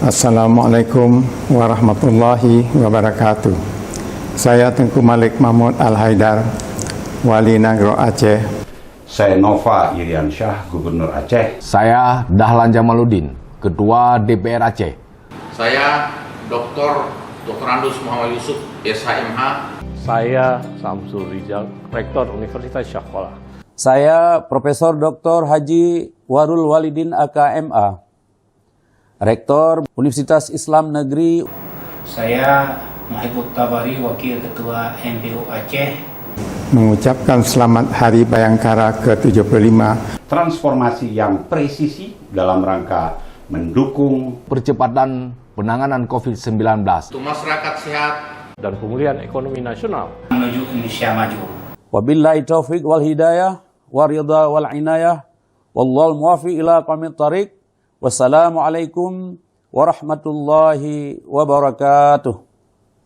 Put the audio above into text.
Assalamualaikum warahmatullahi wabarakatuh. Saya Tengku Malik Mahmud Al-Haidar, Wali Nagro Aceh. Saya Nova Iriansyah, Gubernur Aceh. Saya Dahlan Jamaluddin, Ketua DPR Aceh. Saya Dr. Andus Muhammad Yusuf, SHMH. Saya Samsul Rizal, Rektor Universitas Syahkuala. Saya Profesor Dr. Haji Warul Walidin AKMA, Rektor Universitas Islam Negeri. Saya Mahibud Tabari, Wakil Ketua MPU Aceh. Mengucapkan selamat Hari Bayangkara ke-75. Transformasi yang presisi dalam rangka mendukung Percepatan penanganan COVID-19. Untuk masyarakat sehat Dan pemulihan ekonomi nasional. Menuju Indonesia maju. Wabillahi taufiq wal hidayah, waridha wal inayah, wallahul muwaffiq ila aqwamit thariq. Wassalamualaikum warahmatullahi wabarakatuh.